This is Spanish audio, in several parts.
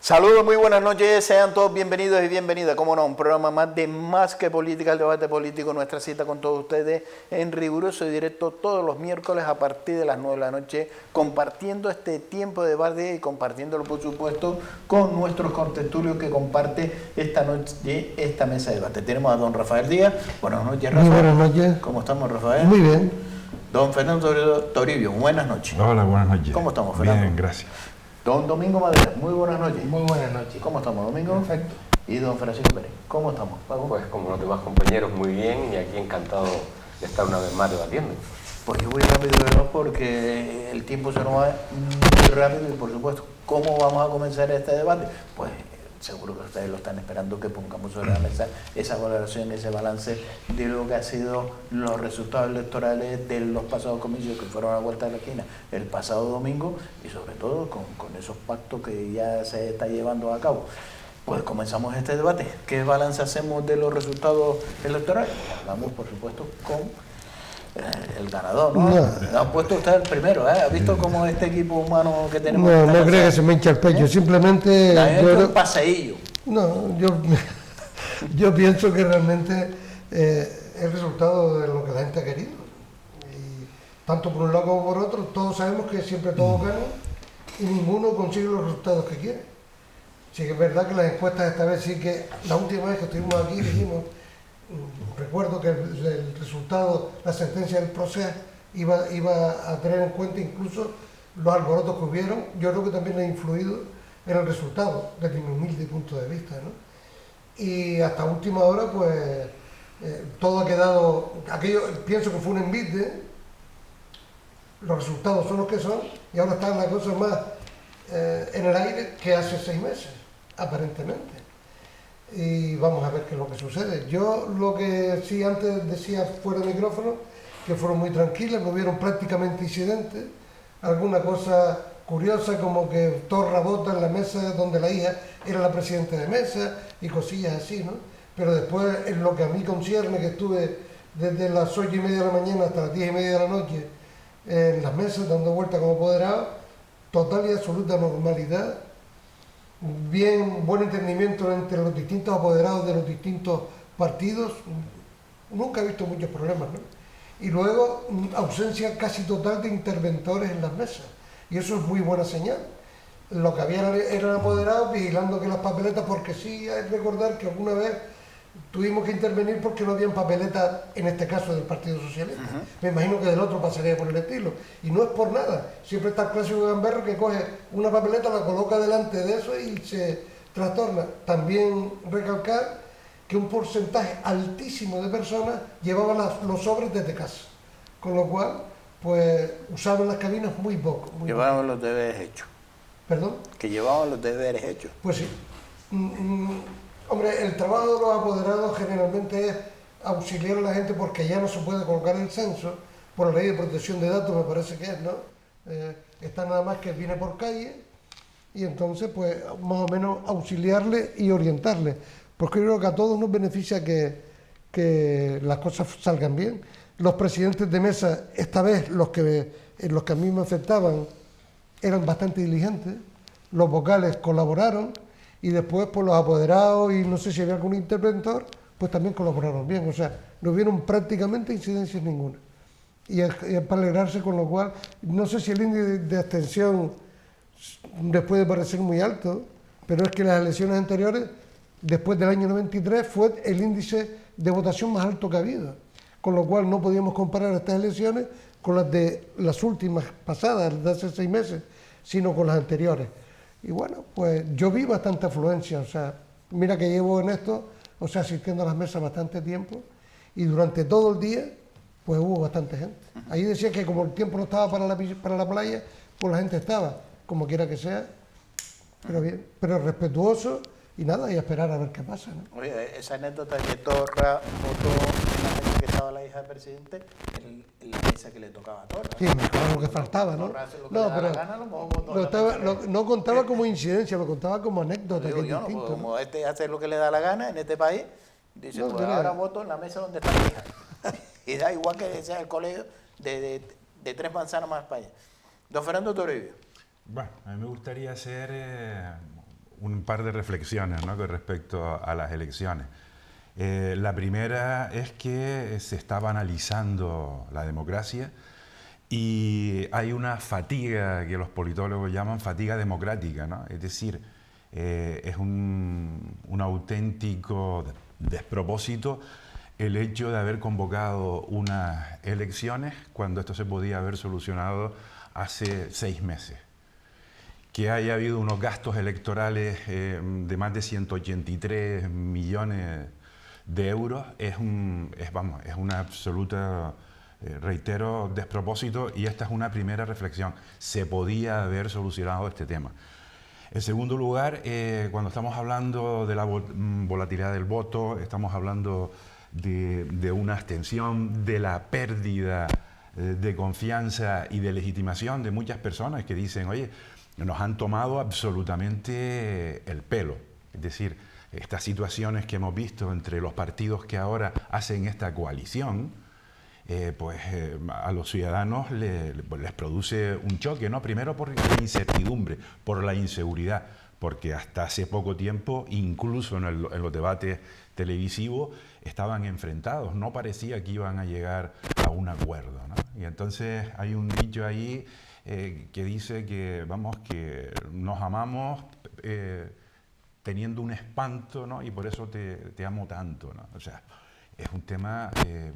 Saludos, muy buenas noches, sean todos bienvenidos y bienvenidas, como no, un programa más de Más que Política, el debate político, nuestra cita con todos ustedes en riguroso y directo todos los miércoles a partir de las 9 de la noche, compartiendo este tiempo de debate y compartiéndolo, por supuesto, con nuestros contertulios que comparte esta noche esta mesa de debate. Tenemos a don Rafael Díaz. Buenas noches, Rafael. Muy buenas noches. ¿Cómo estamos, Rafael? Muy bien. Don Fernando Toribio, buenas noches. Hola, buenas noches. ¿Cómo estamos, Fernando? Bien, gracias. Don Domingo Madera, muy buenas noches. Muy buenas noches. ¿Cómo estamos, Domingo? Perfecto. Y don Francisco Pérez, ¿cómo estamos, Paco? Pues como los demás compañeros, muy bien, y aquí encantado de estar una vez más debatiendo. Pues yo voy rápido de verdad porque el tiempo se nos va muy rápido y por supuesto, ¿cómo vamos a comenzar este debate? Pues seguro que ustedes lo están esperando que pongamos sobre la mesa esa valoración, ese balance de lo que han sido los resultados electorales de los pasados comicios que fueron a la vuelta de la esquina el pasado domingo y sobre todo con esos pactos que ya se está llevando a cabo. Pues comenzamos este debate. ¿Qué balance hacemos de los resultados electorales? Hablamos, por supuesto, con el ganador, ¿no? No. Ha puesto usted el primero, ¿eh? ¿Ha visto cómo este equipo humano que tenemos? No creo que se me hinche el pecho, simplemente... un paseillo. No, yo pienso que realmente es el resultado de lo que la gente ha querido. Y tanto por un lado como por otro, todos sabemos que siempre todos ganan y ninguno consigue los resultados que quiere. Sí que es verdad que las encuestas esta vez sí que, la última vez que estuvimos aquí dijimos, recuerdo que el resultado, la sentencia del proceso iba a tener en cuenta incluso los alborotos que hubieron. Yo creo que también ha influido en el resultado, desde mi humilde punto de vista, ¿no? Y hasta última hora, pues, todo ha quedado, pienso que fue un envite, los resultados son los que son, y ahora están las cosas más en el aire que hace 6 meses, aparentemente. Y vamos a ver qué es lo que sucede. Yo lo que sí antes decía fuera de micrófono, que fueron muy tranquilas, no hubieron prácticamente incidentes, alguna cosa curiosa como que torra bota en la mesa donde la hija era la presidenta de mesa y cosillas así, ¿no? Pero después en lo que a mí concierne, que estuve desde las 8:30 de la mañana hasta las 10:30 de la noche en las mesas dando vueltas como apoderado, total y absoluta normalidad, buen entendimiento entre los distintos apoderados de los distintos partidos, nunca he visto muchos problemas, ¿no? Y luego ausencia casi total de interventores en las mesas, y eso es muy buena señal. Lo que había eran apoderados vigilando que las papeletas, porque sí hay que recordar que alguna vez tuvimos que intervenir porque no habían papeletas, en este caso del Partido Socialista. Me imagino que del otro pasaría por el estilo. Y no es por nada. Siempre está el clásico gamberro que coge una papeleta, la coloca delante de eso y se trastorna. También recalcar que un porcentaje altísimo de personas llevaban los sobres desde casa. Con lo cual, pues, usaban las cabinas muy poco. Llevaban los deberes hechos. ¿Perdón? Que llevaban los deberes hechos. Pues sí. Hombre, el trabajo de los apoderados generalmente es auxiliar a la gente porque ya no se puede colocar el censo por la ley de protección de datos, me parece que es, ¿no? Está nada más que viene por calle y entonces pues más o menos auxiliarle y orientarle, porque yo creo que a todos nos beneficia que las cosas salgan bien. Los presidentes de mesa, esta vez los que a mí me afectaban, eran bastante diligentes, los vocales colaboraron, y después por los apoderados y no sé si había algún interventor, pues también colaboraron bien. O sea, no hubieron prácticamente incidencias ninguna. Y es para alegrarse, con lo cual, no sé si el índice de abstención les puede parecer muy alto, pero es que las elecciones anteriores, después del año 93, fue el índice de votación más alto que ha habido. Con lo cual no podíamos comparar estas elecciones con las de las últimas pasadas, de hace 6 meses, sino con las anteriores. Y bueno, pues yo vi bastante afluencia, o sea, mira que llevo en esto, o sea, asistiendo a las mesas bastante tiempo, y durante todo el día, pues hubo bastante gente. Ahí decía que como el tiempo no estaba para la playa, pues la gente estaba, como quiera que sea, pero bien, pero respetuoso, y nada, y a esperar a ver qué pasa, ¿no? Oye, esa anécdota que Torra votó en la mesa que estaba la hija del presidente, en la mesa que le tocaba a Torra. Sí, claro, lo que faltaba, ¿no? Torra hace lo que No, le da pero la gana, lo votó en la mesa. no contaba como incidencia, lo contaba como anécdota, Digo que es yo, ¿no? distinto, Porque ¿no? como este hace lo que le da la gana en este país, dice, No, pues tenía- ahora voto en la mesa donde está la hija. Y da igual que sea el colegio de 3 manzanas más para allá. Don Fernando Toribio. Bueno, a mí me gustaría hacer un par de reflexiones, ¿no?, con respecto a las elecciones. La primera es que se está banalizando la democracia y hay una fatiga que los politólogos llaman fatiga democrática, ¿no? Es decir, es un auténtico despropósito el hecho de haber convocado unas elecciones cuando esto se podía haber solucionado hace 6 meses. Que haya habido unos gastos electorales de más de 183 millones de euros es una absoluta, reitero, despropósito, y esta es una primera reflexión. Se podía haber solucionado este tema. En segundo lugar, cuando estamos hablando de la volatilidad del voto, estamos hablando de una abstención, de la pérdida de confianza y de legitimación de muchas personas que dicen, oye, nos han tomado absolutamente el pelo. Es decir, estas situaciones que hemos visto entre los partidos que ahora hacen esta coalición, a los ciudadanos les produce un choque, ¿no? Primero por la incertidumbre, por la inseguridad, porque hasta hace poco tiempo, incluso en los debates televisivos, estaban enfrentados, no parecía que iban a llegar a un acuerdo, ¿no? Y entonces hay un dicho ahí que dice que nos amamos teniendo un espanto, ¿no? Y por eso te amo tanto, ¿no? O sea, es un tema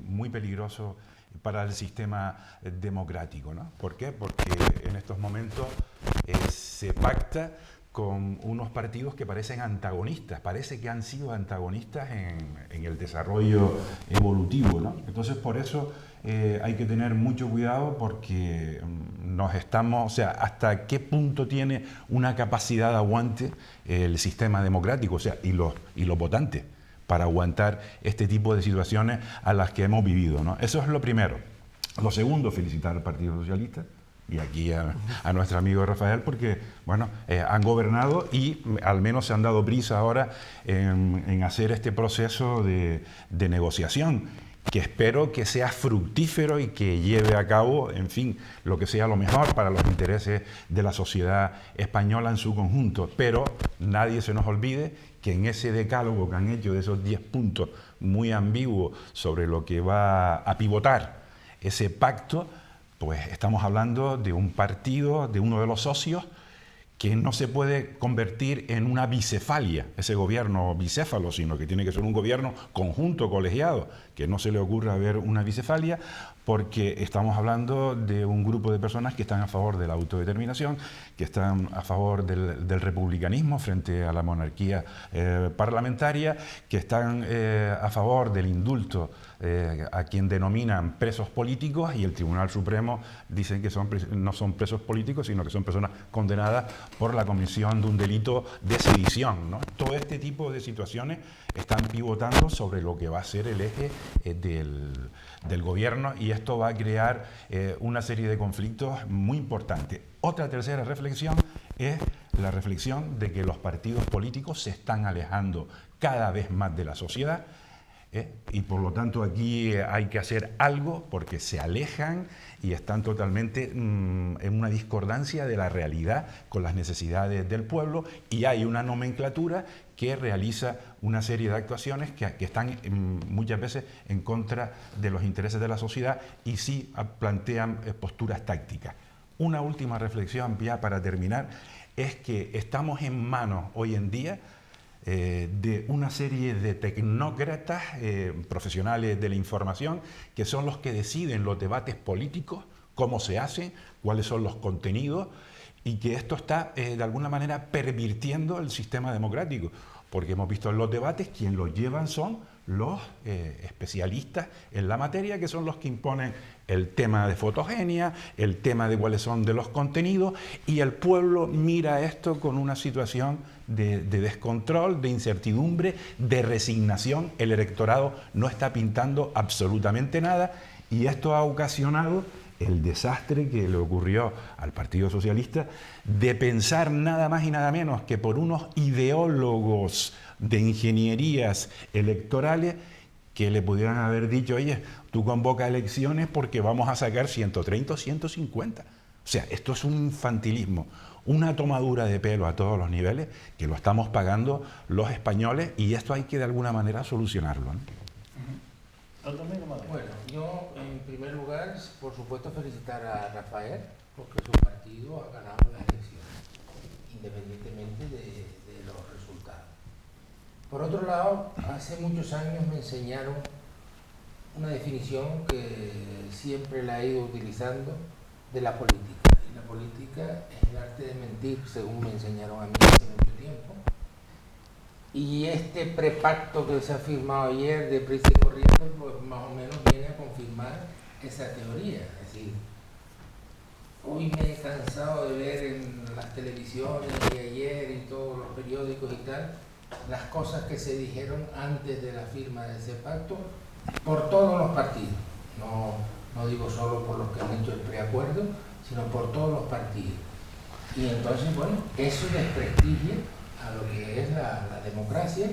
muy peligroso para el sistema democrático, ¿no? ¿Por qué? Porque en estos momentos se pacta con unos partidos que parecen antagonistas, parece que han sido antagonistas en el desarrollo evolutivo, ¿no? Entonces, por eso hay que tener mucho cuidado, porque hasta qué punto tiene una capacidad de aguante el sistema democrático, o sea, y los votantes, para aguantar este tipo de situaciones a las que hemos vivido, ¿no? Eso es lo primero. Lo segundo, felicitar al Partido Socialista y aquí a nuestro amigo Rafael, porque han gobernado y al menos se han dado prisa ahora en hacer este proceso de negociación, que espero que sea fructífero y que lleve a cabo, en fin, lo que sea lo mejor para los intereses de la sociedad española en su conjunto. Pero nadie se nos olvide que en ese decálogo que han hecho de esos 10 puntos muy ambiguos sobre lo que va a pivotar ese pacto, pues estamos hablando de un partido, de uno de los socios, que no se puede convertir en una bicefalia, ese gobierno bicéfalo, sino que tiene que ser un gobierno conjunto, colegiado, que no se le ocurra ver una bicefalia, porque estamos hablando de un grupo de personas que están a favor de la autodeterminación, que están a favor del republicanismo frente a la monarquía parlamentaria, que están a favor del indulto a quien denominan presos políticos, y el Tribunal Supremo dicen que no son presos políticos, sino que son personas condenadas por la comisión de un delito de sedición, ¿no? Todo este tipo de situaciones están pivotando sobre lo que va a ser el eje del gobierno, y esto va a crear una serie de conflictos muy importantes. Otra tercera reflexión es la reflexión de que los partidos políticos se están alejando cada vez más de la sociedad, y por lo tanto aquí hay que hacer algo, porque se alejan y están totalmente en una discordancia de la realidad con las necesidades del pueblo, y hay una nomenclatura que realiza una serie de actuaciones que están muchas veces en contra de los intereses de la sociedad y sí plantean posturas tácticas. Una última reflexión ya para terminar es que estamos en manos hoy en día de una serie de tecnócratas profesionales de la información, que son los que deciden los debates políticos, cómo se hacen, cuáles son los contenidos, y que esto está de alguna manera pervirtiendo el sistema democrático, porque hemos visto en los debates quien los llevan son los especialistas en la materia, que son los que imponen el tema de fotogenia, el tema de cuáles son de los contenidos, y el pueblo mira esto con una situación de descontrol, de incertidumbre, de resignación. El electorado no está pintando absolutamente nada, y esto ha ocasionado el desastre que le ocurrió al Partido Socialista de pensar nada más y nada menos que por unos ideólogos de ingenierías electorales que le pudieran haber dicho, oye, tú convoca elecciones porque vamos a sacar 130 o 150. O sea, esto es un infantilismo, una tomadura de pelo a todos los niveles que lo estamos pagando los españoles y esto hay que de alguna manera solucionarlo, ¿no? Bueno, yo en primer lugar, por supuesto, felicitar a Rafael porque su partido ha ganado las elecciones, independientemente de los resultados. Por otro lado, hace muchos años me enseñaron una definición que siempre la he ido utilizando de la política. Y la política es el arte de mentir, según me enseñaron a mí hace mucho tiempo. Y este prepacto que se ha firmado ayer de prisa y corriente, pues más o menos viene a confirmar esa teoría. Es decir, hoy me he cansado de ver en las televisiones y ayer y todos los periódicos y tal, las cosas que se dijeron antes de la firma de ese pacto por todos los partidos. No digo solo por los que han hecho el preacuerdo, sino por todos los partidos. Y entonces, bueno, eso desprestigia a lo que es la democracia.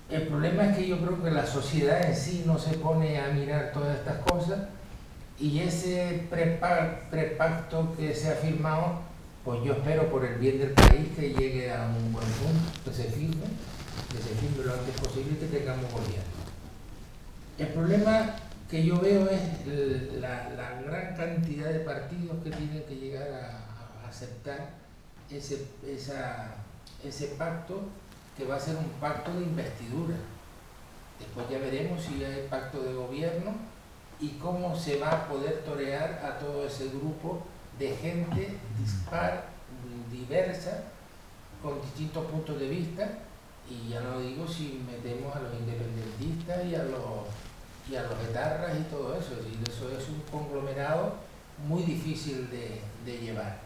El problema es que yo creo que la sociedad en sí no se pone a mirar todas estas cosas y ese prepacto que se ha firmado, pues yo espero por el bien del país que llegue a un buen punto, que se firme lo antes posible y que tengamos gobierno. El problema que yo veo es la gran cantidad de partidos que tienen que llegar a aceptar ese pacto, que va a ser un pacto de investidura. Después ya veremos si hay pacto de gobierno y cómo se va a poder torear a todo ese grupo de gente dispar, diversa, con distintos puntos de vista, y ya no digo si metemos a los independentistas y a los etarras y todo eso. Es decir, eso es un conglomerado muy difícil de llevar.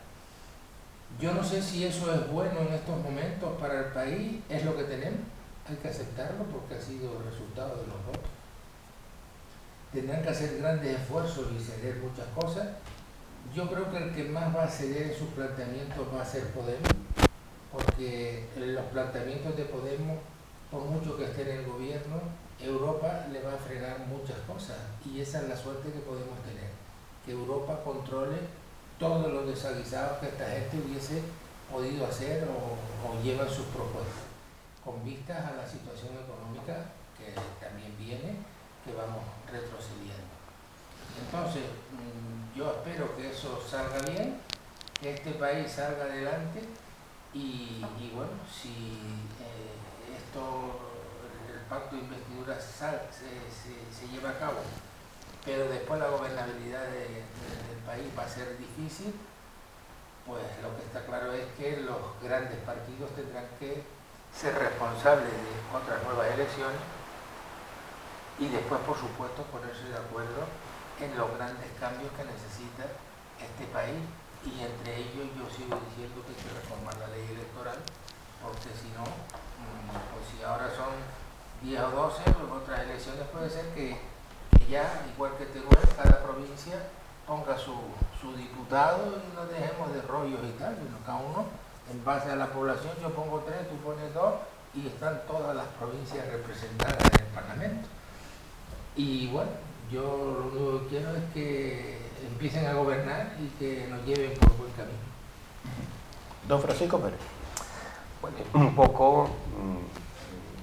Yo no sé si eso es bueno en estos momentos para el país, es lo que tenemos, hay que aceptarlo porque ha sido el resultado de los votos. Tendrán que hacer grandes esfuerzos y ceder muchas cosas. Yo creo que el que más va a ceder en sus planteamientos va a ser Podemos, porque los planteamientos de Podemos, por mucho que esté en el gobierno, Europa le va a frenar muchas cosas y esa es la suerte que podemos tener, que Europa controle todos los desaguisados que esta gente hubiese podido hacer o llevan sus propuestas, con vistas a la situación económica que también viene, que vamos retrocediendo. Entonces, yo espero que eso salga bien, que este país salga adelante y bueno, si el pacto de investidura se lleva a cabo, pero después la gobernabilidad del país va a ser difícil, pues lo que está claro es que los grandes partidos tendrán que ser responsables de otras nuevas elecciones y después, por supuesto, ponerse de acuerdo en los grandes cambios que necesita este país, y entre ellos yo sigo diciendo que hay que reformar la ley electoral, porque si no, pues si ahora son 10 o 12, pues otras elecciones puede ser que ya, igual que Teruel, cada provincia ponga su diputado y no dejemos de rollos y tal, sino cada uno, en base a la población, yo pongo 3, tú pones 2 y están todas las provincias representadas en el Parlamento. Y bueno, yo lo único que quiero es que empiecen a gobernar y que nos lleven por buen camino. Don Francisco Pérez. Bueno, un poco,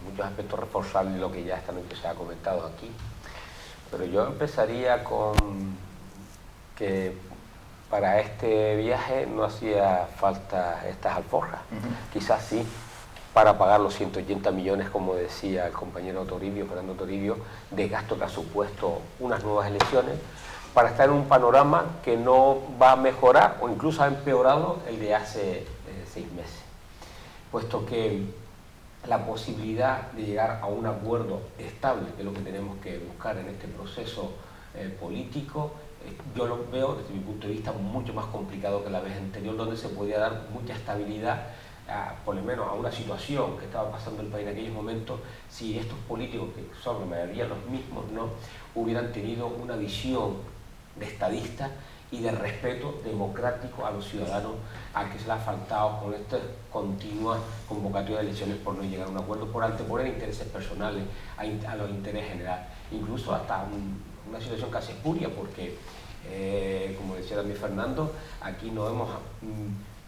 muchos aspectos reforzables de lo que ya esta noche se ha comentado aquí, pero yo empezaría con que para este viaje no hacía falta estas alforjas, quizás sí, para pagar los 180 millones, como decía el compañero Toribio, Fernando Toribio, de gasto que ha supuesto unas nuevas elecciones, para estar en un panorama que no va a mejorar o incluso ha empeorado el de hace 6 meses. Puesto que la posibilidad de llegar a un acuerdo estable, que es lo que tenemos que buscar en este proceso político, yo lo veo desde mi punto de vista mucho más complicado que la vez anterior, donde se podía dar mucha estabilidad, por lo menos a una situación que estaba pasando el país en aquellos momentos, si estos políticos, que son la mayoría los mismos, no hubieran tenido una visión de estadista y de respeto democrático a los ciudadanos, al que se le ha faltado con estas continuas convocatorias de elecciones por no llegar a un acuerdo, por anteponer intereses personales a los intereses generales, incluso hasta una situación casi espuria, porque Como decía también Fernando, aquí nos hemos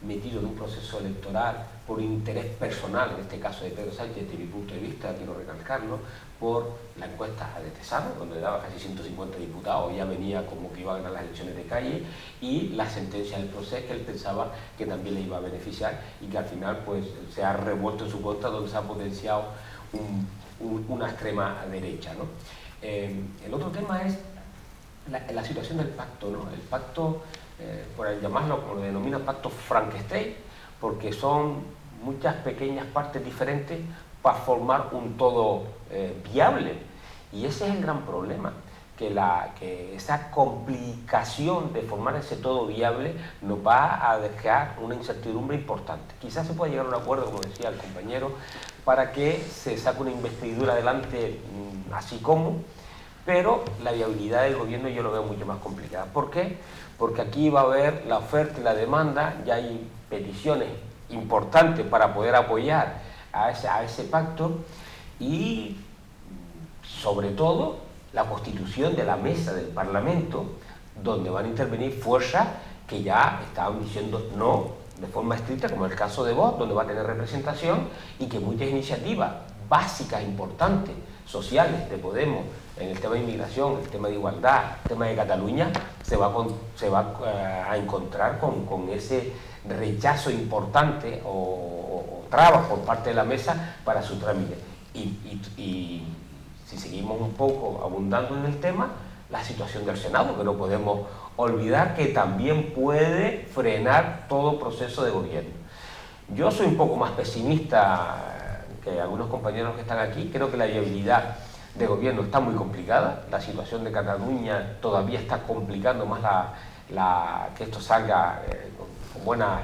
metido en un proceso electoral por interés personal, en este caso de Pedro Sánchez, desde mi punto de vista, quiero recalcarlo, por la encuesta de Tesano, donde daba casi 150 diputados, ya venía como que iba a ganar las elecciones de calle, y la sentencia del proceso que él pensaba que también le iba a beneficiar y que al final pues se ha revuelto en su contra, donde se ha potenciado una extrema derecha, ¿no? El otro tema es la situación del pacto, ¿no? El pacto, por llamarlo como lo denomina pacto Frankenstein, porque son muchas pequeñas partes diferentes para formar un todo viable, y ese es el gran problema, que esa complicación de formar ese todo viable nos va a dejar una incertidumbre importante. Quizás se pueda llegar a un acuerdo, como decía el compañero, para que se saque una investidura adelante así como, pero la viabilidad del gobierno yo lo veo mucho más complicada. ¿Por qué? Porque aquí va a haber la oferta y la demanda, ya hay peticiones importantes para poder apoyar a ese pacto, y sobre todo la constitución de la mesa del Parlamento, donde van a intervenir fuerzas que ya estaban diciendo no de forma estricta, como el caso de Vox, donde va a tener representación, y que muchas iniciativas básicas, importantes, sociales de Podemos, en el tema de inmigración, el tema de igualdad, el tema de Cataluña, se va a encontrar con ese rechazo importante o trabas por parte de la mesa para su trámite. Y si seguimos un poco abundando en el tema, la situación del Senado, que no podemos olvidar que también puede frenar todo proceso de gobierno. Yo soy un poco más pesimista que algunos compañeros que están aquí. Creo que la viabilidad de gobierno está muy complicada. La situación de Cataluña todavía está complicando más que esto salga con buena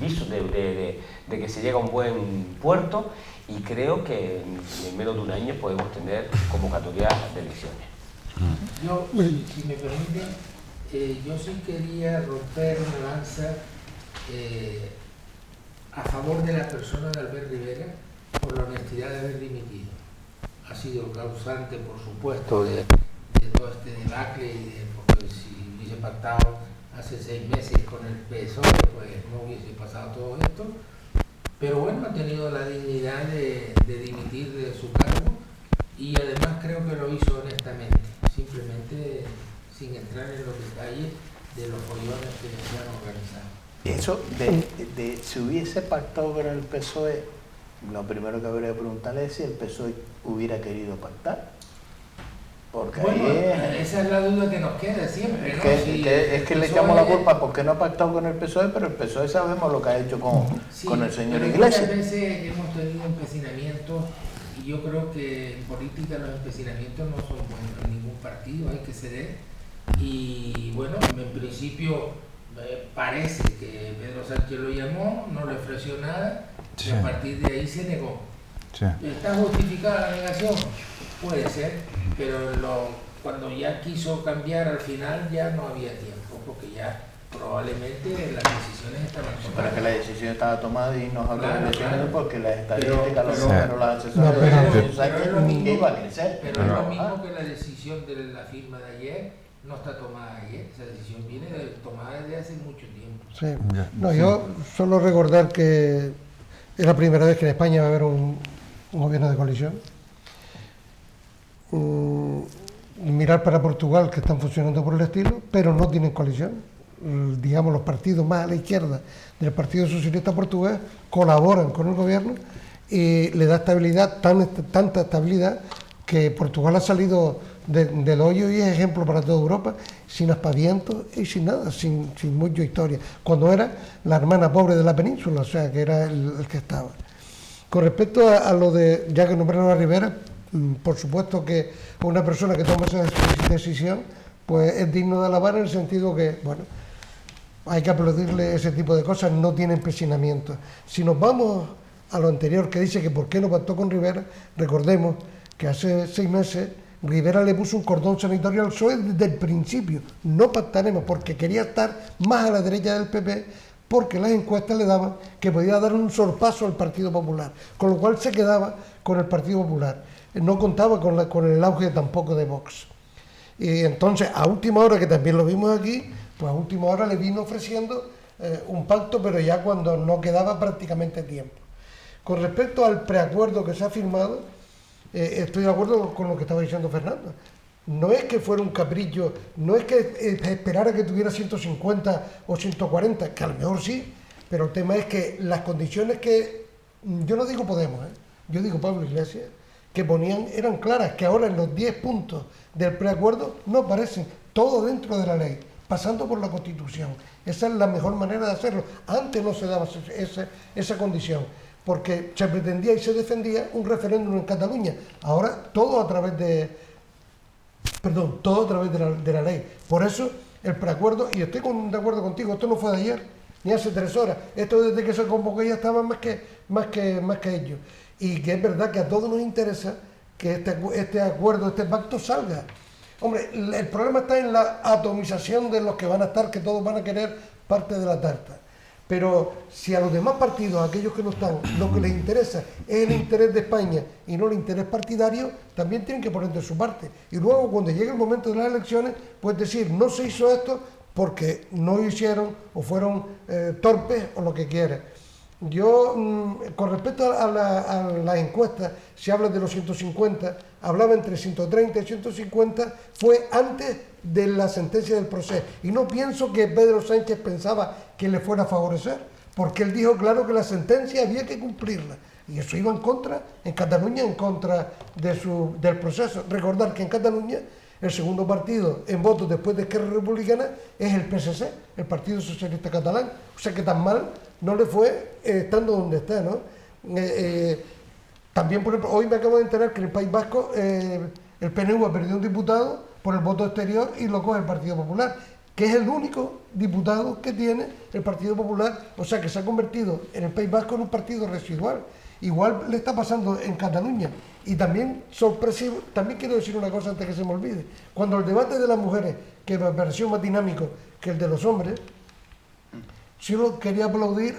viso de que se llegue a un buen puerto, y creo que en menos de un año podemos tener convocatoria de elecciones. Yo, si me permiten, yo sí quería romper una lanza a favor de la persona de Albert Rivera por la honestidad de haber dimitido. Ha sido causante, por supuesto, de todo este debacle, porque si hubiese pactado hace 6 meses con el PSOE, pues no hubiese pasado todo esto. Pero bueno, ha tenido la dignidad de dimitir de su cargo, y además creo que lo hizo honestamente, simplemente sin entrar en los detalles de los follones que se han organizado. Y eso, si hubiese pactado con el PSOE, lo primero que habría que preguntarle es si el PSOE hubiera querido pactar. Porque bueno, ahí esa es la duda que nos queda siempre, ¿no? es que le echamos la culpa porque no ha pactado con el PSOE, pero el PSOE sabemos lo que ha hecho con el señor Iglesias. Muchas veces hemos tenido empecinamientos, y yo creo que en política los empecinamientos no son buenos en ningún partido, hay que ceder. Y bueno, en principio parece que Pedro Sánchez lo llamó, no le ofreció nada, sí, y a partir de ahí se negó. Sí. ¿Está justificada la negación? Puede ser, pero cuando ya quiso cambiar al final ya no había tiempo, porque ya probablemente las decisiones estaban tomadas. Para que la decisión estaba tomada y nos habló de elecciones, claro, porque las estadísticas, los pero números, las asesorías de Sánchez iba a crecer. Pero es lo mismo que la decisión de la firma de ayer no está tomada ayer, esa decisión viene tomada desde hace mucho tiempo. Sí. No, yo solo recordar que es la primera vez que en España va a haber un gobierno de coalición. Mirar para Portugal, que están funcionando por el estilo, pero no tienen coalición. Digamos, los partidos más a la izquierda del Partido Socialista Portugués colaboran con el gobierno y le da estabilidad, tanta estabilidad, que Portugal ha salido del hoyo y es ejemplo para toda Europa, sin aspavientos y sin nada, sin mucha historia, cuando era la hermana pobre de la península, o sea, que era el que estaba. Con respecto a lo de, ya que nombraron a Rivera, por supuesto que una persona que toma esa decisión pues es digno de alabar, en el sentido que, bueno, hay que aplaudirle ese tipo de cosas, no tiene empecinamiento. Si nos vamos a lo anterior, que dice que por qué no pactó con Rivera, recordemos que hace 6 meses Rivera le puso un cordón sanitario al PSOE desde el principio. No pactaremos, porque quería estar más a la derecha del PP, porque las encuestas le daban que podía dar un sorpaso al Partido Popular, con lo cual se quedaba con el Partido Popular. No contaba con el auge tampoco de Vox. Y entonces, a última hora, que también lo vimos aquí, pues a última hora le vino ofreciendo un pacto, pero ya cuando no quedaba prácticamente tiempo. Con respecto al preacuerdo que se ha firmado, estoy de acuerdo con lo que estaba diciendo Fernando. No es que fuera un capricho, no es que esperara que tuviera 150 o 140, que a lo mejor sí, pero el tema es que las condiciones que, yo no digo Podemos, yo digo Pablo Iglesias, que ponían eran claras, que ahora en los 10 puntos del preacuerdo no aparecen, todo dentro de la ley, pasando por la Constitución. Esa es la mejor manera de hacerlo. Antes no se daba esa condición, porque se pretendía y se defendía un referéndum en Cataluña. Ahora todo a través de la ley. Por eso el preacuerdo, y estoy de acuerdo contigo, esto no fue de ayer, ni hace 3 horas, esto desde que se convocó ya estaba más que ellos. Y que es verdad que a todos nos interesa que este acuerdo, este pacto salga. Hombre, el problema está en la atomización de los que van a estar, que todos van a querer parte de la tarta. Pero si a los demás partidos, a aquellos que no están, lo que les interesa es el interés de España y no el interés partidario, también tienen que poner de su parte. Y luego, cuando llegue el momento de las elecciones, pues decir, no se hizo esto porque no lo hicieron o fueron torpes o lo que quieran. Yo, con respecto a las encuestas, se habla de los 150, hablaba entre 130 y 150, fue antes de la sentencia del proceso. Y no pienso que Pedro Sánchez pensaba que le fuera a favorecer, porque él dijo claro que la sentencia había que cumplirla. Y eso iba en Cataluña, en contra del proceso. Recordar que en Cataluña el segundo partido en votos después de Esquerra Republicana es el PSC, el Partido Socialista Catalán. O sea que tan mal no le fue estando donde está, ¿no? También, por ejemplo, hoy me acabo de enterar que en el País Vasco el PNV ha perdido un diputado por el voto exterior y lo coge el Partido Popular, que es el único diputado que tiene el Partido Popular. O sea que se ha convertido en el País Vasco en un partido residual. Igual le está pasando en Cataluña. Y también sorpresivo, también quiero decir una cosa antes que se me olvide. Cuando el debate de las mujeres, que me pareció más dinámico que el de los hombres, yo quería aplaudir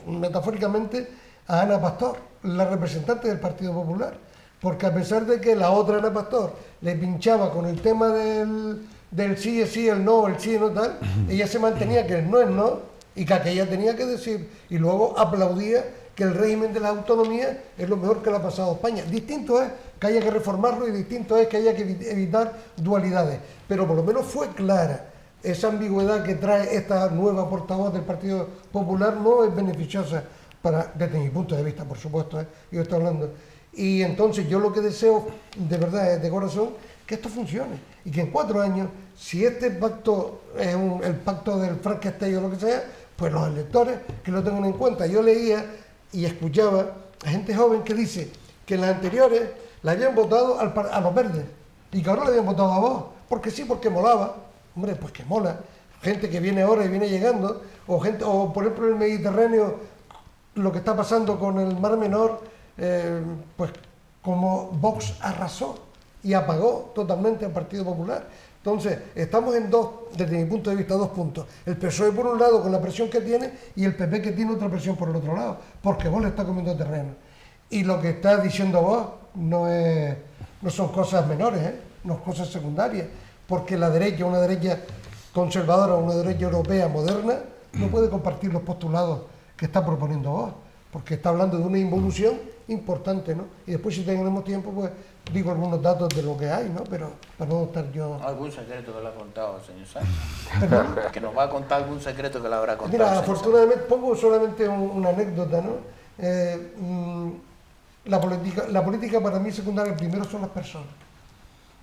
metafóricamente a Ana Pastor, la representante del Partido Popular, porque a pesar de que la otra Ana Pastor le pinchaba con el tema del sí es sí, el no, el sí no tal, ella se mantenía que el no es no y que aquella tenía que decir, y luego aplaudía que el régimen de la autonomía es lo mejor que le ha pasado a España. Distinto es que haya que reformarlo y distinto es que haya que evitar dualidades, pero por lo menos fue clara. Esa ambigüedad que trae esta nueva portavoz del Partido Popular no es beneficiosa desde mi punto de vista, por supuesto, yo estoy hablando. Y entonces yo lo que deseo, de verdad, de corazón, que esto funcione y que en 4 años, si este pacto es el pacto del Frankenstein o lo que sea, pues los electores que lo tengan en cuenta. Yo leía y escuchaba a gente joven que dice que en las anteriores le habían votado a los verdes y que ahora le habían votado a Vox, porque sí, porque molaba. Hombre, pues que mola. Gente que viene ahora y viene llegando, o por ejemplo en el Mediterráneo, lo que está pasando con el Mar Menor, pues como Vox arrasó y apagó totalmente al Partido Popular. Entonces, estamos desde mi punto de vista, 2 puntos. El PSOE por un lado con la presión que tiene y el PP que tiene otra presión por el otro lado, porque Vox le está comiendo terreno. Y lo que está diciendo Vox no son cosas menores, no son cosas secundarias, porque la derecha, una derecha conservadora, una derecha europea moderna, no puede compartir los postulados que está proponiendo Vox, porque está hablando de una involución importante, ¿no? Y después, si tenemos tiempo, pues digo algunos datos de lo que hay, ¿no? Pero para no estar yo... ¿Algún secreto que le ha contado, señor Sánchez? Que nos va a contar algún secreto que le habrá contado. Mira, afortunadamente, pongo solamente una anécdota, ¿no? La política para mí secundaria, primero son las personas.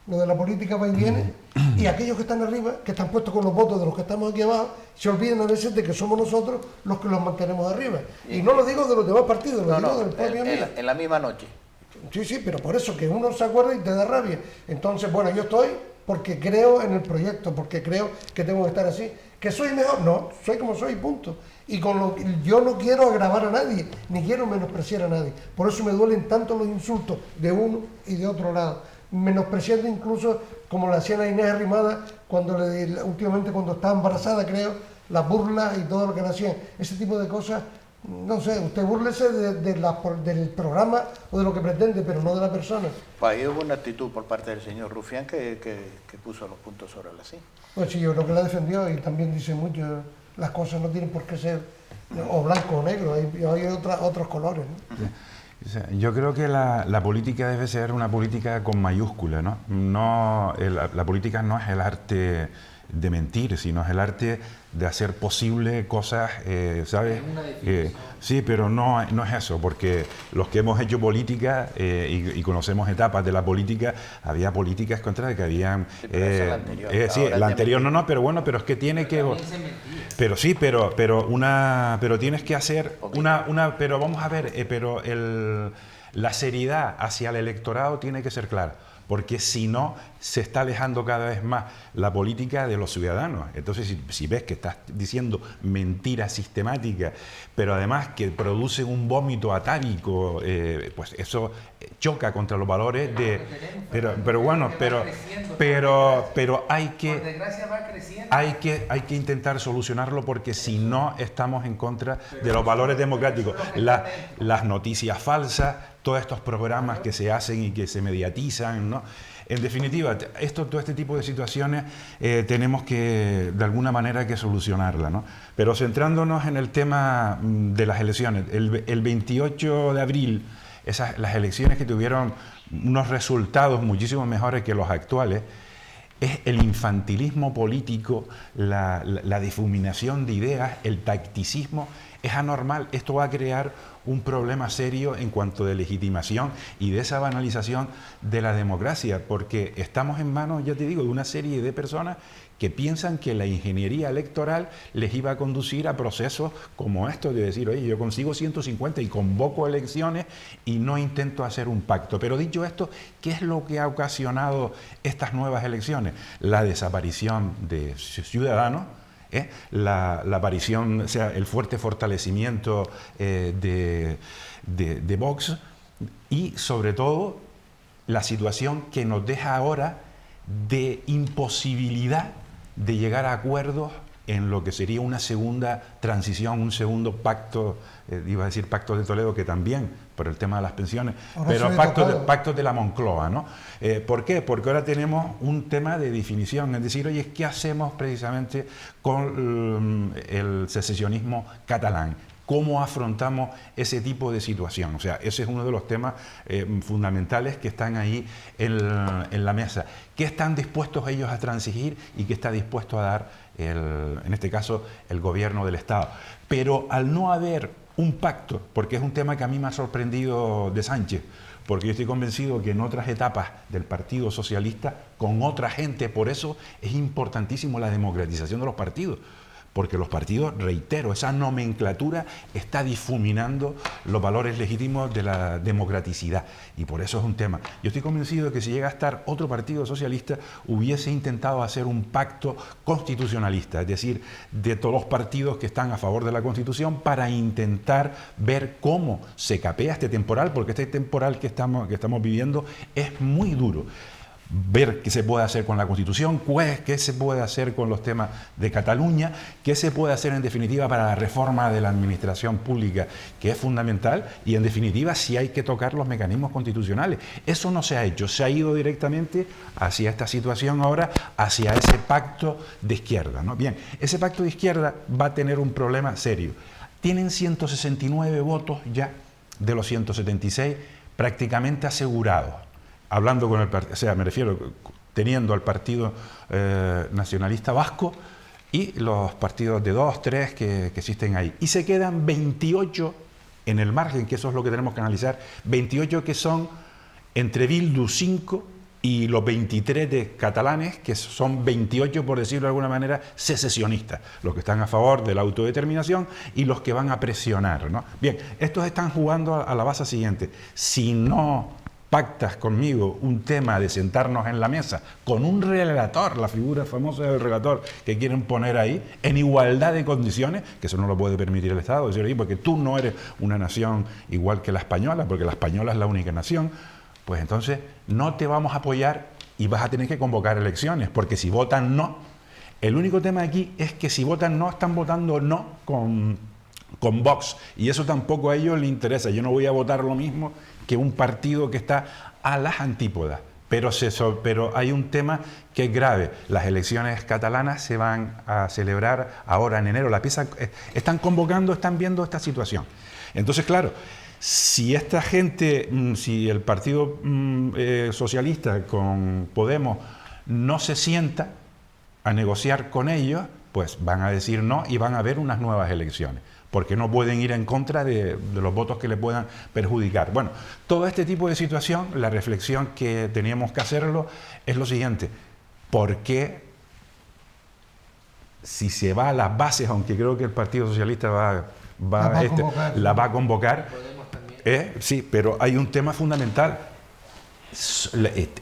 Lo de la política va y viene, y aquellos que están arriba, que están puestos con los votos de los que estamos aquí abajo, se olvidan a veces de que somos nosotros los que los mantenemos arriba. Y no lo digo de los demás partidos, lo digo del propio mío. En la misma noche. Sí, pero por eso que uno se acuerda y te da rabia. Entonces, bueno, yo estoy porque creo en el proyecto, porque creo que tengo que estar así. ¿Que soy mejor? No, soy como soy, punto. Y yo no quiero agravar a nadie, ni quiero menospreciar a nadie. Por eso me duelen tanto los insultos de uno y de otro lado. Menospreciando incluso, como le hacían a Inés Arrimada, últimamente cuando estaba embarazada, creo, las burlas y todo lo que le hacían. Ese tipo de cosas no sé, usted búrlese del programa o de lo que pretende, pero no de la persona. Pues ahí hubo una actitud por parte del señor Rufián que puso los puntos sobre las sillas. Pues sí, yo creo que la defendió y también dice mucho, las cosas no tienen por qué ser o blanco o negro, hay otros colores, ¿no? O sea, yo creo que la política debe ser una política con mayúscula, ¿no? La política no es el arte de mentir, sino es el arte de hacer posible cosas, ¿sabes? Sí, pero no es eso, porque los que hemos hecho política y conocemos etapas de la política, había políticas contra que habían... Sí, pero esa es la anterior. Sí, la anterior no, pero bueno, pero es que tiene que... Pero sí, pero tienes que hacer pero vamos a ver, la seriedad hacia el electorado tiene que ser clara, porque si no, se está alejando cada vez más la política de los ciudadanos. Entonces, si ves que estás diciendo mentiras sistemáticas, pero además que producen un vómito atávico, pues eso choca contra los valores de... Pero hay que intentar solucionarlo, porque si no, estamos en contra de los valores democráticos. Las noticias falsas, todos estos programas que se hacen y que se mediatizan, ¿no? En definitiva, todo este tipo de situaciones tenemos que, de alguna manera, que solucionarla, ¿no? Pero centrándonos en el tema de las elecciones, el 28 de abril, las elecciones que tuvieron unos resultados muchísimo mejores que los actuales, es el infantilismo político, la difuminación de ideas, el tacticismo, es anormal. Esto va a crear un problema serio en cuanto de legitimación y de esa banalización de la democracia, porque estamos en manos, ya te digo, de una serie de personas que piensan que la ingeniería electoral les iba a conducir a procesos como estos de decir, oye, yo consigo 150 y convoco elecciones y no intento hacer un pacto. Pero dicho esto, ¿qué es lo que ha ocasionado estas nuevas elecciones? La desaparición de Ciudadanos, la aparición, o sea, el fuerte fortalecimiento de Vox, y sobre todo la situación que nos deja ahora de imposibilidad de llegar a acuerdos en lo que sería una segunda transición, un segundo pacto, iba a decir pacto de Toledo, que también, por el tema de las pensiones, ahora pero pactos de la Moncloa, ¿no? ¿Por qué? Porque ahora tenemos un tema de definición, es decir, oye, ¿qué hacemos precisamente con el secesionismo catalán? ¿Cómo afrontamos ese tipo de situación? O sea, ese es uno de los temas fundamentales que están ahí en la mesa. ¿Qué están dispuestos ellos a transigir y qué está dispuesto a dar, en este caso, el gobierno del Estado? Pero al no haber un pacto, porque es un tema que a mí me ha sorprendido de Sánchez, porque yo estoy convencido que en otras etapas del Partido Socialista, con otra gente, por eso es importantísimo la democratización de los partidos, porque los partidos, reitero, esa nomenclatura está difuminando los valores legítimos de la democraticidad, y por eso es un tema. Yo estoy convencido de que si llega a estar otro partido socialista, hubiese intentado hacer un pacto constitucionalista, es decir, de todos los partidos que están a favor de la Constitución, para intentar ver cómo se capea este temporal, porque este temporal que estamos viviendo es muy duro. Ver qué se puede hacer con la Constitución, qué se puede hacer con los temas de Cataluña, qué se puede hacer en definitiva para la reforma de la administración pública, que es fundamental, y en definitiva si hay que tocar los mecanismos constitucionales. Eso no se ha hecho, se ha ido directamente hacia esta situación ahora, hacia ese pacto de izquierda, ¿no? Bien, ese pacto de izquierda va a tener un problema serio. Tienen 169 votos ya de los 176 prácticamente asegurados. Hablando con el partido, o sea, me refiero, teniendo al Partido Nacionalista Vasco y los partidos de 2, 3 que existen ahí. Y se quedan 28 en el margen, que eso es lo que tenemos que analizar, 28 que son entre Bildu 5 y los 23 de catalanes, que son 28, por decirlo de alguna manera, secesionistas, los que están a favor de la autodeterminación y los que van a presionar, ¿no? Bien, estos están jugando a la base siguiente. Si no pactas conmigo un tema de sentarnos en la mesa con un relator, la figura famosa del relator que quieren poner ahí, en igualdad de condiciones, que eso no lo puede permitir el Estado, decir, porque tú no eres una nación igual que la española, porque la española es la única nación, pues entonces no te vamos a apoyar y vas a tener que convocar elecciones, porque si votan no, el único tema aquí es que si votan no, están votando no con con Vox, y eso tampoco a ellos les interesa. Yo no voy a votar lo mismo que un partido que está a las antípodas. Pero hay un tema que es grave. Las elecciones catalanas se van a celebrar ahora en enero. Están convocando, están viendo esta situación. Entonces, claro, si esta gente, si el Partido Socialista con Podemos no se sienta a negociar con ellos, pues van a decir no y van a haber unas nuevas elecciones, porque no pueden ir en contra de los votos que le puedan perjudicar. Bueno, todo este tipo de situación, la reflexión que teníamos que hacerlo es lo siguiente: ¿por qué, si se va a las bases, aunque creo que el Partido Socialista la va a convocar, sí, pero hay un tema fundamental.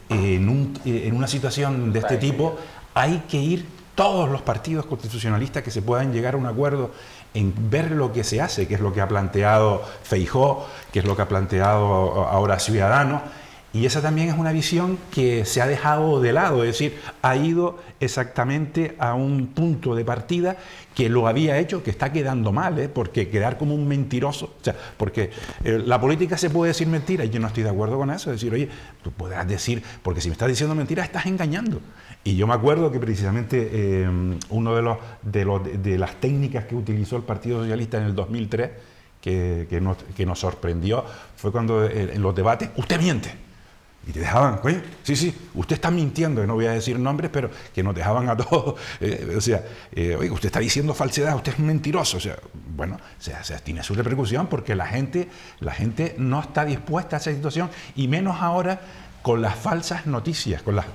En una situación de este tipo hay que ir todos los partidos constitucionalistas que se puedan llegar a un acuerdo en ver lo que se hace, que es lo que ha planteado Feijóo, que es lo que ha planteado ahora Ciudadanos, y esa también es una visión que se ha dejado de lado, es decir, ha ido exactamente a un punto de partida que lo había hecho, que está quedando mal, porque quedar como un mentiroso, o sea, porque la política se puede decir mentira, y yo no estoy de acuerdo con eso, es decir, oye, tú podrás decir, porque si me estás diciendo mentira, estás engañando. Y yo me acuerdo que precisamente uno de las técnicas que utilizó el Partido Socialista en el 2003, que nos sorprendió, fue cuando en los debates, usted miente. Y te dejaban, oye, sí, usted está mintiendo, y no voy a decir nombres, pero que nos dejaban a todos, oye, usted está diciendo falsedad, usted es un mentiroso, o sea, bueno, tiene su repercusión porque la gente no está dispuesta a esa situación, y menos ahora con las falsas noticias, con las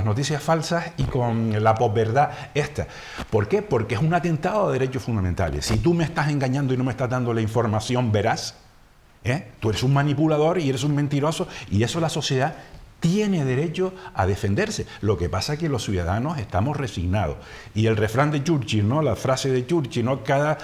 noticias falsas y con la posverdad esta. ¿Por qué? Porque es un atentado a derechos fundamentales. Si tú me estás engañando y no me estás dando la información veraz, tú eres un manipulador y eres un mentiroso, y eso la sociedad tiene derecho a defenderse. Lo que pasa es que los ciudadanos estamos resignados. Y el refrán de Churchill, ¿no? La frase de Churchill, ¿no? Cada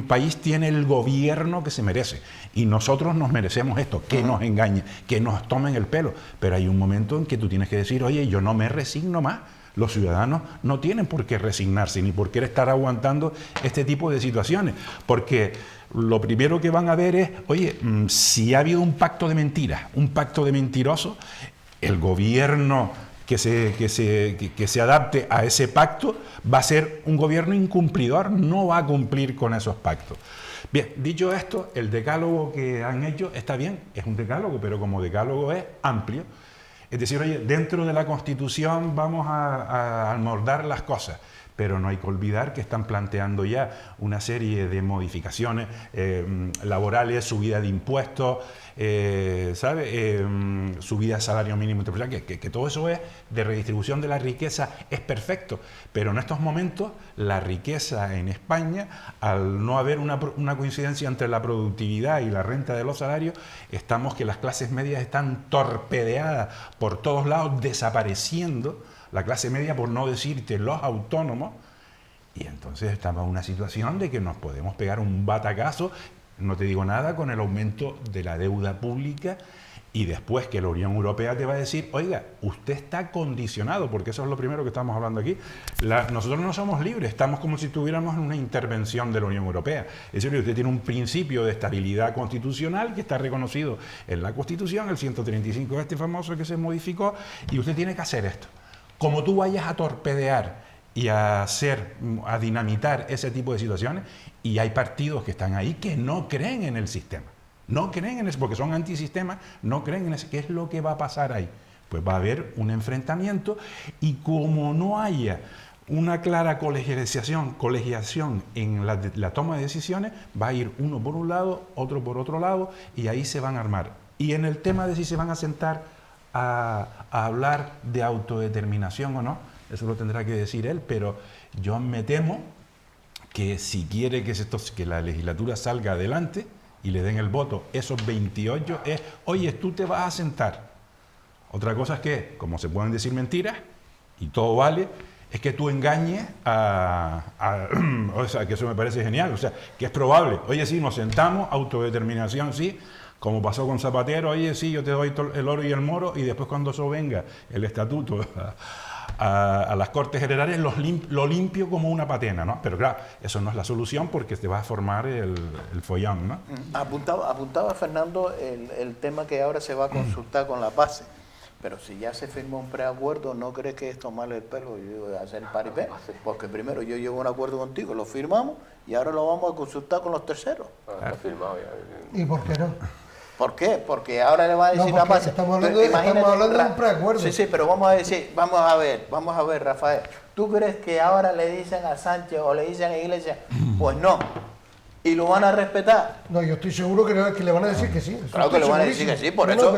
país tiene el gobierno que se merece. Y nosotros nos merecemos esto, que nos engañen, que nos tomen el pelo. Pero hay un momento en que tú tienes que decir, oye, yo no me resigno más. Los ciudadanos no tienen por qué resignarse ni por qué estar aguantando este tipo de situaciones. Porque lo primero que van a ver es, oye, si ha habido un pacto de mentiras, un pacto de mentirosos, el gobierno que se adapte a ese pacto va a ser un gobierno incumplidor, no va a cumplir con esos pactos. Bien, dicho esto, el decálogo que han hecho está bien, es un decálogo, pero como decálogo es amplio. Es decir, oye, dentro de la Constitución vamos a almordar las cosas, pero no hay que olvidar que están planteando ya una serie de modificaciones laborales, subida de impuestos, subida del salario mínimo interprofesional, que todo eso es de redistribución de la riqueza, es perfecto, pero en estos momentos la riqueza en España, al no haber una coincidencia entre la productividad y la renta de los salarios, estamos que las clases medias están torpedeadas por todos lados, desapareciendo la clase media, por no decirte los autónomos, y entonces estamos en una situación de que nos podemos pegar un batacazo, no te digo nada, con el aumento de la deuda pública, y después que la Unión Europea te va a decir, oiga, usted está condicionado, porque eso es lo primero que estamos hablando aquí. Nosotros no somos libres, estamos como si tuviéramos una intervención de la Unión Europea. Es decir, usted tiene un principio de estabilidad constitucional que está reconocido en la Constitución, el 135 este famoso que se modificó, y usted tiene que hacer esto. Como tú vayas a torpedear y a dinamitar ese tipo de situaciones, y hay partidos que están ahí que no creen en el sistema, no creen en eso, porque son antisistema, no creen en eso. ¿Qué es lo que va a pasar ahí? Pues va a haber un enfrentamiento, y como no haya una clara colegiación en la toma de decisiones, va a ir uno por un lado, otro por otro lado, y ahí se van a armar. Y en el tema de si se van a sentar a hablar de autodeterminación o no, eso lo tendrá que decir él, pero yo me temo que si quiere que la legislatura salga adelante y le den el voto, esos 28 es, oye, tú te vas a sentar. Otra cosa es que, como se pueden decir mentiras, y todo vale, es que tú engañes o sea, que eso me parece genial, o sea, que es probable, oye, sí, nos sentamos, autodeterminación, sí, como pasó con Zapatero, oye, sí, yo te doy el oro y el moro, y después cuando eso venga, el estatuto, a las Cortes Generales, lo limpio como una patena, ¿no? Pero claro, eso no es la solución porque te va a formar el follón, ¿no? Apuntaba Fernando el tema que ahora se va a consultar con la base. Pero si ya se firmó un preacuerdo, ¿no crees que es tomarle el pelo y hacer el paripé? Porque primero yo llevo un acuerdo contigo, lo firmamos y ahora lo vamos a consultar con los terceros. Está firmado ya. ¿Y por qué no? ¿Por qué? Porque ahora le va a decir No, la porque base. estamos hablando de un preacuerdo. Sí, pero vamos a ver, Rafael. ¿Tú crees que ahora le dicen a Sánchez o le dicen a Iglesias, pues no, y lo van a respetar? No, yo estoy seguro que le van a decir que sí. Claro que le van a decir que sí, por eso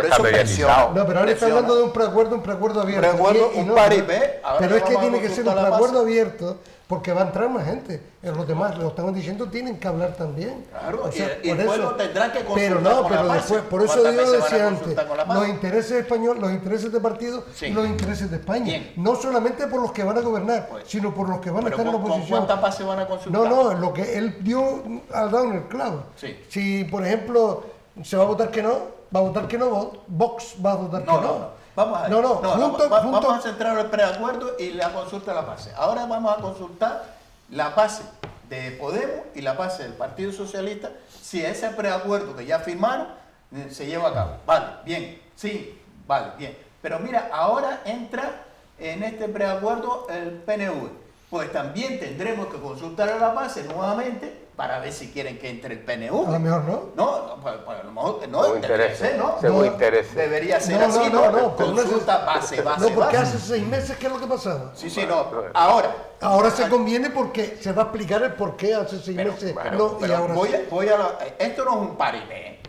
Está presiona. No, pero ahora está hablando de un preacuerdo abierto. Un paripé. Pero es que tiene que ser un preacuerdo abierto porque va a entrar más gente. Los demás, lo estamos diciendo, tienen que hablar también. Claro, o sea, y el pueblo tendrá que consultar pero no, con pero la después, base. por eso ¿Cuántas yo veces van a decía antes, consultar con la base? los intereses españoles, los intereses de partido Sí. y los intereses de España. Bien. No solamente por los que van a gobernar, Pues, sino por los que van a Pero estar en la ¿con oposición. cuántas bases van a consultar? No, lo que él ha dado en el clavo. Sí. Si, por ejemplo, se va a votar que no, Vox va a votar que no. No. Vamos a ver. Vamos a centrar el preacuerdo y la consulta de la base. Ahora vamos a consultar la base de Podemos y la base del Partido Socialista si ese preacuerdo que ya firmaron se lleva a cabo. Vale, bien, sí, vale, bien. Pero mira, ahora entra en este preacuerdo el PNV. Pues también tendremos que consultar a la base nuevamente para ver si quieren que entre el PNV. A lo mejor no. No, pues a lo mejor no. Según interese, ¿no? según interese. Debería ser No, así, no, consulta base. No, porque hace 6 meses, ¿qué es lo que pasaba? Sí, no. Ahora. Ahora se conviene porque se va a explicar el por qué hace 6 meses. Y ahora sí. Esto no es un paripé.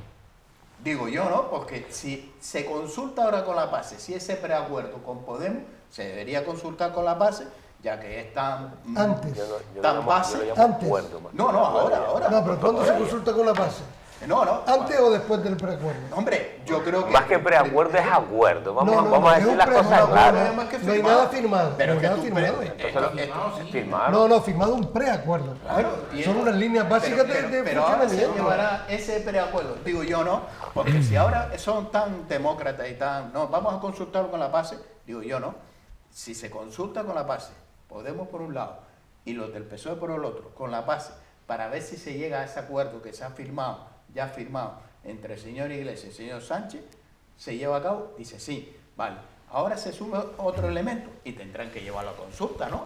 Digo yo, ¿no? Porque si se consulta ahora con la base, si ese preacuerdo con Podemos, se debería consultar con la base, ya que es tan... Antes. Tan base. Antes. No, ahora. No, pero ¿cuándo se consulta con la base? No. ¿Antes o después del preacuerdo? Hombre, yo creo que... Más que preacuerdo es acuerdo. Vamos a es decir un las cosas preacuerdo, claras. No hay nada firmado. Pero no hay que nada tú firmado. Firmaron. No, firmado un preacuerdo. Claro, Son unas líneas básicas de pero ahora se funcionamiento. llevará ese preacuerdo. Digo yo, ¿no? Porque si ahora son tan demócratas y tan... No, vamos a consultar con la base. Digo yo, ¿no? Si se consulta con la base, Podemos por un lado y los del PSOE por el otro, con la base, para ver si se llega a ese acuerdo que se ha firmado, ya firmado, entre el señor Iglesias y el señor Sánchez, se lleva a cabo, dice sí, vale. Ahora se sube otro elemento y tendrán que llevarlo a consulta, ¿no?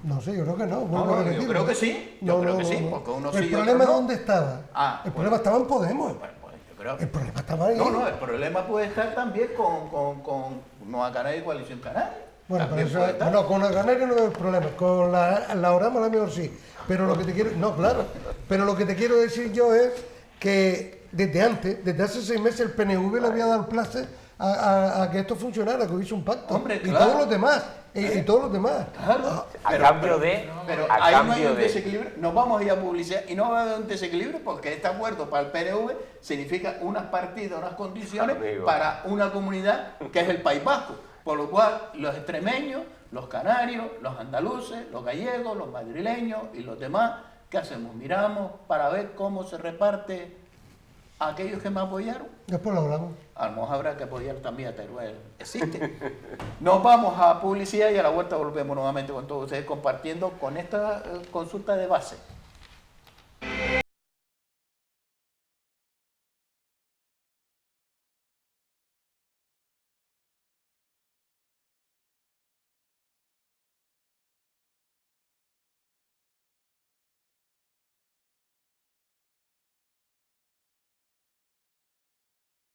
No sé, yo creo que no. Yo creo que sí. Yo creo que sí, porque uno sí y ¿El otro problema no. dónde estaba? El problema estaba en Podemos. Bueno, pues yo creo El problema estaba ahí. No, el problema puede estar también con Nueva Canaria y Coalición Canaria. Bueno, pero También eso, puede estar. no, con la Canaria no hay problema, con la Orama a lo mejor sí. Pero lo que te quiero, no, claro, pero lo que te quiero decir yo es que desde hace 6 meses el PNV le había dado el placer a que esto funcionara, que hubiese un pacto. Hombre, y claro. todos los demás, y todos los demás. Claro. A cambio de... Pero a ahí no hay cambio un de... desequilibrio. Nos vamos a ir a publicidad y no va a haber un desequilibrio porque este acuerdo para el PNV significa unas partidas, unas condiciones Amigo. para una comunidad que es el País Vasco. Por lo cual los extremeños, los canarios, los andaluces, los gallegos, los madrileños y los demás, ¿qué hacemos? Miramos para ver cómo se reparte a aquellos que me apoyaron. Después lo hablamos. A lo mejor habrá que apoyar también a Teruel. Existe. Nos vamos a publicidad y a la vuelta volvemos nuevamente con todos ustedes compartiendo con esta consulta de base.